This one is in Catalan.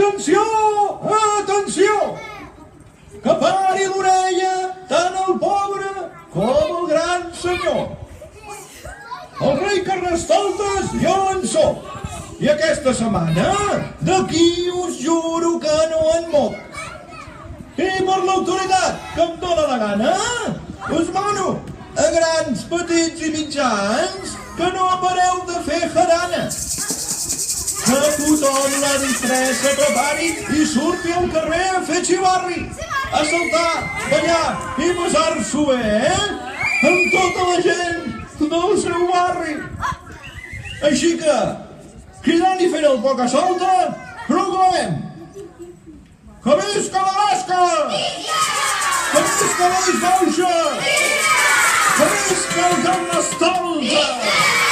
Atenció! Atenció! Que pari l'orella tant el pobre com el gran senyor. El rei Carnestoltes jo en soc. I aquesta setmana, d'aquí us juro que no en moc. I per l'autoritat que em dóna la gana, us mano a grans, petits i mitjans que no pareu de fer jarana. Que tothom la disfressa prepari i surti al carrer a fer xivarri, a saltar, ballar i passar-s'ho bé amb tota la gent del seu barri. Així que, cridant i fent el poca solta, proclamem que visca l'Alaska! Que visca la disbauxa! Que visca el Carnestoltes!